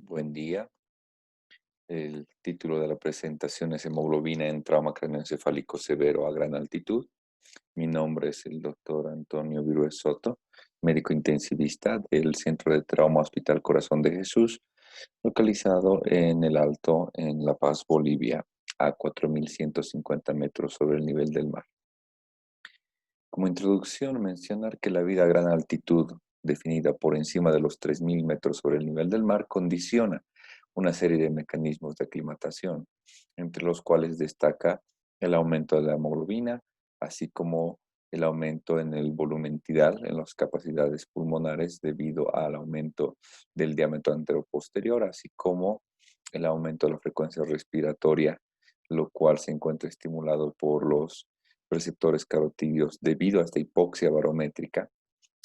Buen día. El título de la presentación es Hemoglobina en trauma craneoencefálico severo a gran altitud. Mi nombre es el doctor Antonio Virués Soto, médico intensivista del Centro de Trauma Hospital Corazón de Jesús, localizado en el Alto, en La Paz, Bolivia, a 4.150 metros sobre el nivel del mar. Como introducción, mencionar que la vida a gran altitud, definida por encima de los 3.000 metros sobre el nivel del mar, condiciona una serie de mecanismos de aclimatación, entre los cuales destaca el aumento de la hemoglobina, así como el aumento en el volumen tidal, en las capacidades pulmonares debido al aumento del diámetro anteroposterior, así como el aumento de la frecuencia respiratoria, lo cual se encuentra estimulado por los receptores carotídeos debido a esta hipoxia barométrica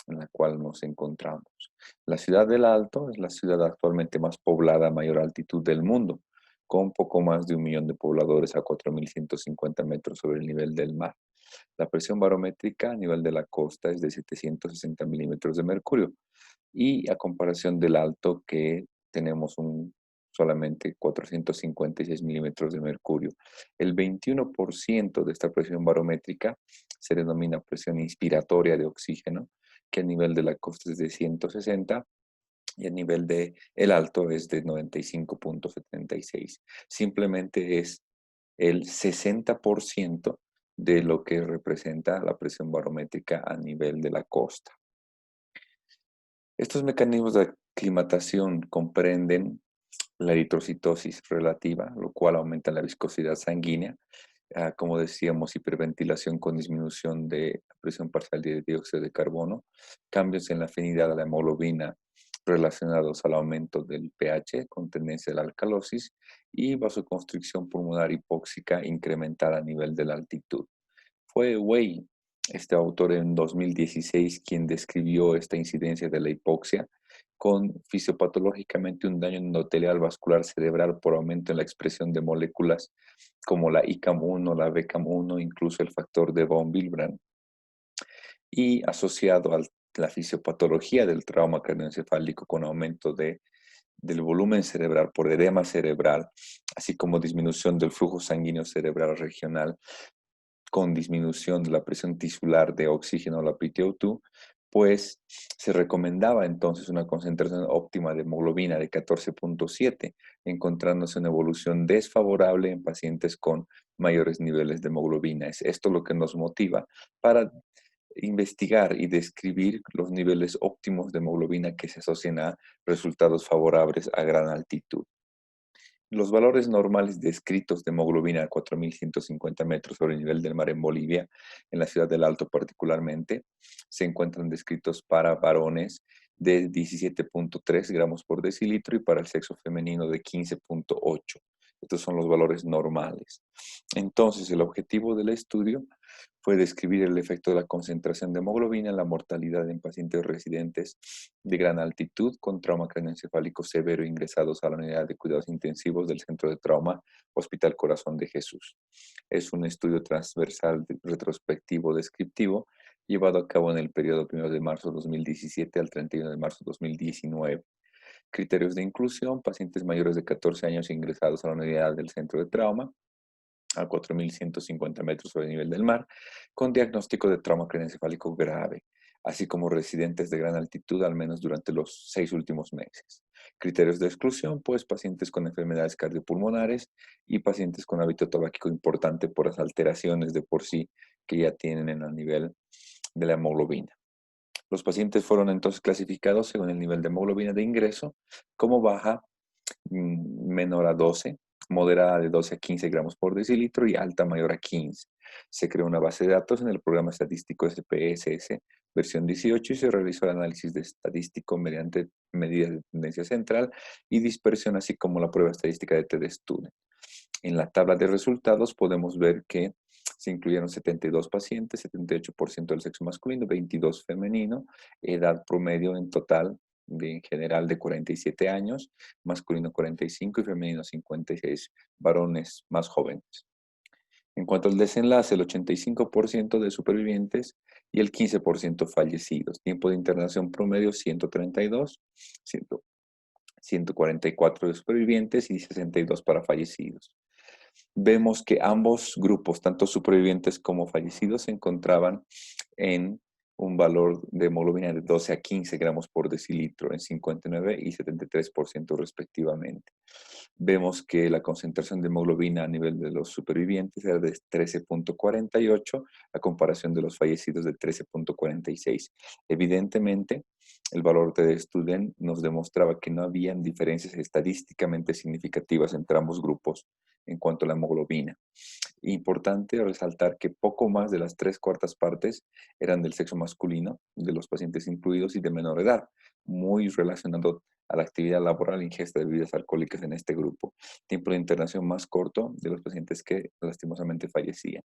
en la cual nos encontramos. La ciudad del Alto es la ciudad actualmente más poblada a mayor altitud del mundo, con poco más de 1 millón de pobladores a 4.150 metros sobre el nivel del mar. La presión barométrica a nivel de la costa es de 760 milímetros de mercurio y a comparación del Alto que tenemos solamente 456 milímetros de mercurio. El 21% de esta presión barométrica se denomina presión inspiratoria de oxígeno, que a nivel de la costa es de 160 y a nivel de el Alto es de 95,76. Simplemente es el 60% de lo que representa la presión barométrica a nivel de la costa. Estos mecanismos de aclimatación comprenden la eritrocitosis relativa, lo cual aumenta la viscosidad sanguínea, como decíamos, hiperventilación con disminución de presión parcial de dióxido de carbono, cambios en la afinidad de la hemoglobina relacionados al aumento del pH con tendencia a la alcalosis y vasoconstricción pulmonar hipóxica incrementada a nivel de la altitud. Fue Wei, este autor en 2016, quien describió esta incidencia de la hipoxia con fisiopatológicamente un daño endotelial vascular cerebral por aumento en la expresión de moléculas como la ICAM1, la BCAM1, incluso el factor de von Willebrand, y asociado a la fisiopatología del trauma craneoencefálico con aumento del volumen cerebral por edema cerebral, así como disminución del flujo sanguíneo cerebral regional con disminución de la presión tisular de oxígeno, la PTO2, pues se recomendaba entonces una concentración óptima de hemoglobina de 14,7, encontrándose una evolución desfavorable en pacientes con mayores niveles de hemoglobina. Es esto lo que nos motiva para investigar y describir los niveles óptimos de hemoglobina que se asocian a resultados favorables a gran altitud. Los valores normales descritos de hemoglobina a 4.150 metros sobre el nivel del mar en Bolivia, en la ciudad del Alto particularmente, se encuentran descritos para varones de 17,3 gramos por decilitro y para el sexo femenino de 15,8. Estos son los valores normales. Entonces, el objetivo del estudio fue describir el efecto de la concentración de hemoglobina en la mortalidad en pacientes residentes de gran altitud con trauma craneoencefálico severo ingresados a la unidad de cuidados intensivos del Centro de Trauma Hospital Corazón de Jesús. Es un estudio transversal retrospectivo descriptivo llevado a cabo en el periodo 1 de marzo de 2017 al 31 de marzo de 2019. Criterios de inclusión: pacientes mayores de 14 años ingresados a la unidad del centro de trauma a 4.150 metros sobre el nivel del mar, con diagnóstico de trauma craneoencefálico grave, así como residentes de gran altitud al menos durante los 6 últimos meses. Criterios de exclusión, pues pacientes con enfermedades cardiopulmonares y pacientes con hábito tabáquico importante por las alteraciones de por sí que ya tienen en el nivel de la hemoglobina. Los pacientes fueron entonces clasificados según el nivel de hemoglobina de ingreso, como baja, menor a 12, moderada de 12 a 15 gramos por decilitro y alta mayor a 15. Se creó una base de datos en el programa estadístico SPSS versión 18 y se realizó el análisis de estadístico mediante medidas de tendencia central y dispersión, así como la prueba estadística de T-Student. En la tabla de resultados podemos ver que se incluyeron 72 pacientes, 78% del sexo masculino, 22 femenino, edad promedio en total en general de 47 años, masculino 45 y femenino 56, varones más jóvenes. En cuanto al desenlace, el 85% de supervivientes y el 15% fallecidos. Tiempo de internación promedio 132, 144 de supervivientes y 62 para fallecidos. Vemos que ambos grupos, tanto supervivientes como fallecidos, se encontraban en un valor de hemoglobina de 12 a 15 gramos por decilitro en 59 y 73% respectivamente. Vemos que la concentración de hemoglobina a nivel de los supervivientes era de 13,48 a comparación de los fallecidos de 13,46. Evidentemente, el valor de Student nos demostraba que no habían diferencias estadísticamente significativas entre ambos grupos en cuanto a la hemoglobina. Importante resaltar que poco más de las tres cuartas partes eran del sexo masculino, de los pacientes incluidos, y de menor edad, muy relacionado a la actividad laboral e ingesta de bebidas alcohólicas en este grupo. Tiempo de internación más corto de los pacientes que lastimosamente fallecían.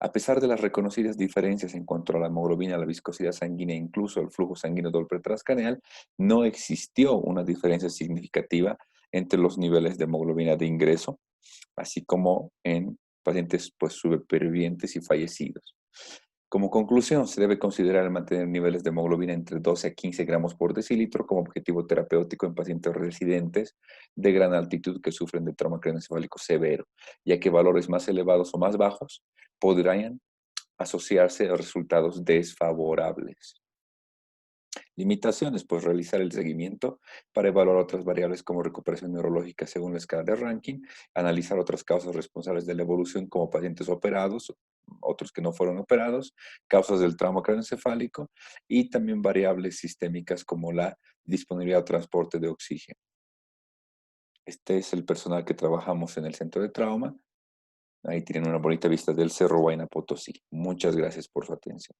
A pesar de las reconocidas diferencias en cuanto a la hemoglobina, la viscosidad sanguínea e incluso el flujo sanguíneo doble transcraneal, no existió una diferencia significativa entre los niveles de hemoglobina de ingreso, así como en pacientes pues, supervivientes y fallecidos. Como conclusión, se debe considerar el mantener niveles de hemoglobina entre 12 a 15 gramos por decilitro como objetivo terapéutico en pacientes residentes de gran altitud que sufren de trauma craneoencefálico severo, ya que valores más elevados o más bajos podrían asociarse a resultados desfavorables. Limitaciones, pues realizar el seguimiento para evaluar otras variables como recuperación neurológica según la escala de ranking, analizar otras causas responsables de la evolución como pacientes operados, otros que no fueron operados, causas del trauma craneoencefálico y también variables sistémicas como la disponibilidad o transporte de oxígeno. Este es el personal que trabajamos en el centro de trauma. Ahí tienen una bonita vista del Cerro Huayna Potosí. Muchas gracias por su atención.